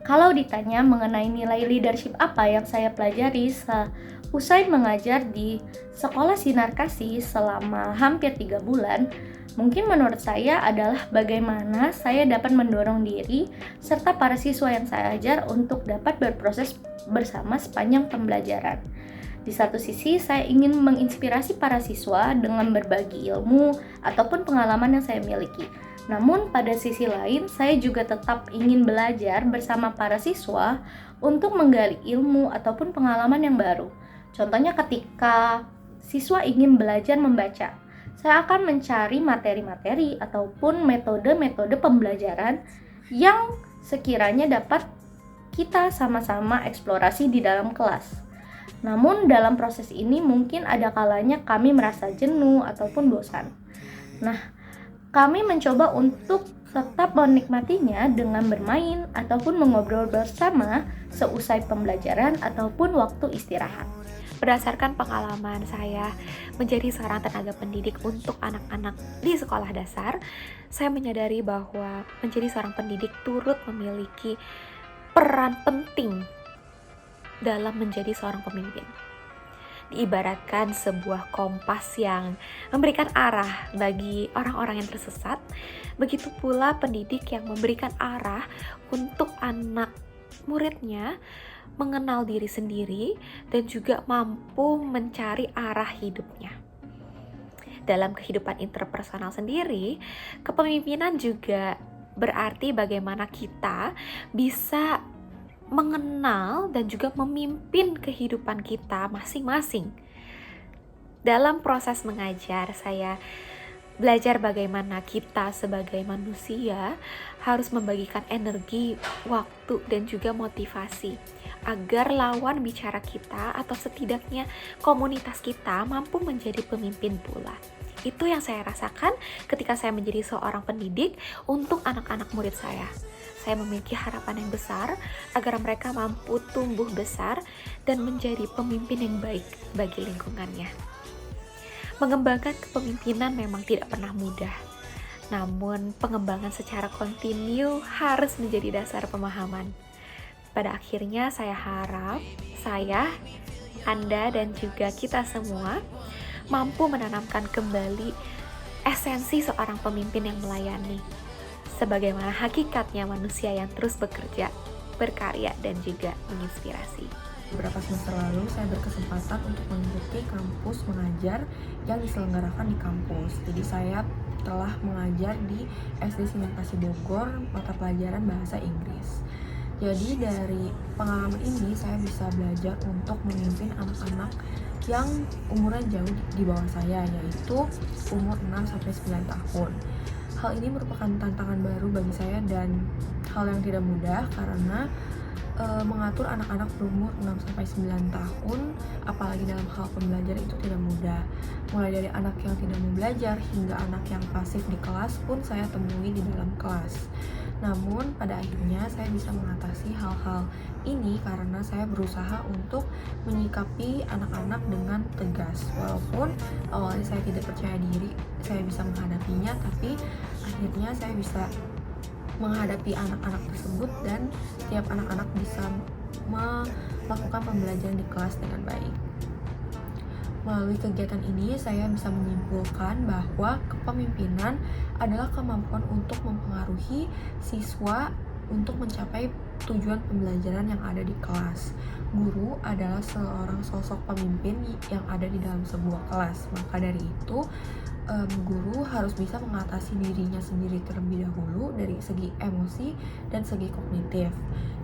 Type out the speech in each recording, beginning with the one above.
Kalau ditanya mengenai nilai leadership apa yang saya pelajari usai mengajar di Sekolah Sinar Kasih selama hampir 3 bulan, mungkin menurut saya adalah bagaimana saya dapat mendorong diri serta para siswa yang saya ajar untuk dapat berproses bersama sepanjang pembelajaran. Di satu sisi, saya ingin menginspirasi para siswa dengan berbagi ilmu ataupun pengalaman yang saya miliki. Namun, pada sisi lain, saya juga tetap ingin belajar bersama para siswa untuk menggali ilmu ataupun pengalaman yang baru. Contohnya ketika siswa ingin belajar membaca, saya akan mencari materi-materi ataupun metode-metode pembelajaran yang sekiranya dapat kita sama-sama eksplorasi di dalam kelas. Namun dalam proses ini mungkin ada kalanya kami merasa jenuh ataupun bosan. Nah, kami mencoba untuk tetap menikmatinya dengan bermain ataupun mengobrol bersama seusai pembelajaran ataupun waktu istirahat. Berdasarkan pengalaman saya menjadi seorang tenaga pendidik untuk anak-anak di sekolah dasar, saya menyadari bahwa menjadi seorang pendidik turut memiliki peran penting dalam menjadi seorang pemimpin. Diibaratkan sebuah kompas yang memberikan arah bagi orang-orang yang tersesat, begitu pula pendidik yang memberikan arah untuk anak muridnya mengenal diri sendiri dan juga mampu mencari arah hidupnya. Dalam kehidupan interpersonal sendiri, kepemimpinan juga berarti bagaimana kita bisa mengenal dan juga memimpin kehidupan kita masing-masing. Dalam proses mengajar, saya belajar bagaimana kita sebagai manusia harus membagikan energi, waktu, dan juga motivasi agar lawan bicara kita atau setidaknya komunitas kita mampu menjadi pemimpin pula. Itu yang saya rasakan ketika saya menjadi seorang pendidik untuk anak-anak murid saya. Saya memiliki harapan yang besar agar mereka mampu tumbuh besar dan menjadi pemimpin yang baik bagi lingkungannya. Mengembangkan kepemimpinan memang tidak pernah mudah. Namun, pengembangan secara kontinu harus menjadi dasar pemahaman. Pada akhirnya, saya harap saya, Anda, dan juga kita semua mampu menanamkan kembali esensi seorang pemimpin yang melayani, sebagaimana hakikatnya manusia yang terus bekerja, berkarya, dan juga menginspirasi. Beberapa semester lalu, saya berkesempatan untuk mengikuti kampus mengajar yang diselenggarakan di kampus. Jadi saya telah mengajar di SD Sinar Kasih Bogor, mata pelajaran Bahasa Inggris. Jadi dari pengalaman ini, saya bisa belajar untuk memimpin anak-anak yang umurnya jauh di bawah saya, yaitu umur 6-9 tahun. Hal ini merupakan tantangan baru bagi saya dan hal yang tidak mudah karena mengatur anak-anak berumur 6-9 tahun, apalagi dalam hal pembelajaran itu tidak mudah. Mulai dari anak yang tidak mau belajar hingga anak yang pasif di kelas pun saya temui di dalam kelas. Namun pada akhirnya saya bisa mengatasi hal-hal ini karena saya berusaha untuk menyikapi anak-anak dengan tegas. Walaupun awalnya saya tidak percaya diri saya bisa menghadapinya, tapi akhirnya saya bisa menghadapi anak-anak tersebut dan setiap anak-anak bisa melakukan pembelajaran di kelas dengan baik. Melalui kegiatan ini, saya bisa menyimpulkan bahwa kepemimpinan adalah kemampuan untuk mempengaruhi siswa untuk mencapai tujuan pembelajaran yang ada di kelas. Guru adalah seorang sosok pemimpin yang ada di dalam sebuah kelas. Maka dari itu, guru harus bisa mengatasi dirinya sendiri terlebih dahulu dari segi emosi dan segi kognitif,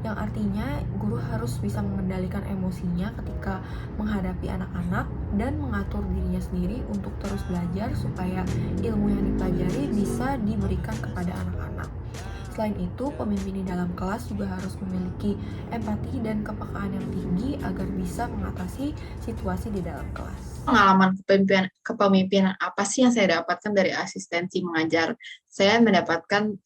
yang artinya guru harus bisa mengendalikan emosinya ketika menghadapi anak-anak dan mengatur dirinya sendiri untuk terus belajar supaya ilmu yang dipelajari bisa diberikan kepada anak-anak. Selain itu, pemimpin di dalam kelas juga harus memiliki empati dan kepekaan yang tinggi agar bisa mengatasi situasi di dalam kelas. Pengalaman kepemimpinan apa sih yang saya dapatkan dari asistensi mengajar? Saya mendapatkan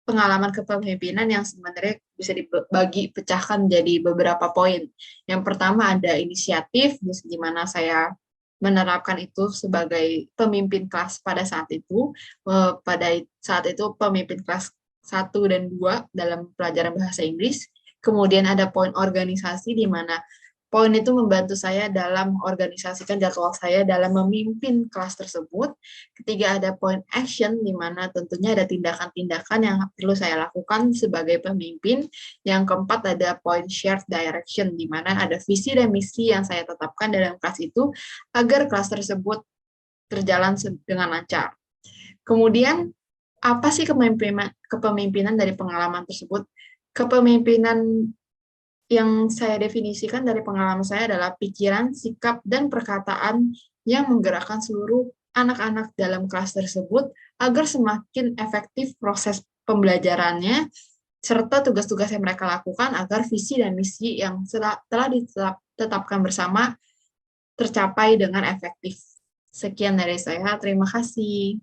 pengalaman kepemimpinan yang sebenarnya bisa dibagi pecahkan menjadi beberapa poin. Yang pertama ada inisiatif, di mana saya menerapkan itu sebagai pemimpin kelas pada saat itu. Pada saat itu pemimpin kelas 1 dan 2 dalam pelajaran bahasa Inggris. Kemudian ada poin organisasi, di mana poin itu membantu saya dalam mengorganisasikan jadwal saya dalam memimpin kelas tersebut. Ketiga, ada poin action, di mana tentunya ada tindakan-tindakan yang perlu saya lakukan sebagai pemimpin. Yang keempat, ada poin shared direction, di mana ada visi dan misi yang saya tetapkan dalam kelas itu agar kelas tersebut terjalan dengan lancar. Kemudian, apa sih kepemimpinan dari pengalaman tersebut? Kepemimpinan yang saya definisikan dari pengalaman saya adalah pikiran, sikap, dan perkataan yang menggerakkan seluruh anak-anak dalam kelas tersebut agar semakin efektif proses pembelajarannya, serta tugas-tugas yang mereka lakukan agar visi dan misi yang telah ditetapkan bersama tercapai dengan efektif. Sekian dari saya, terima kasih.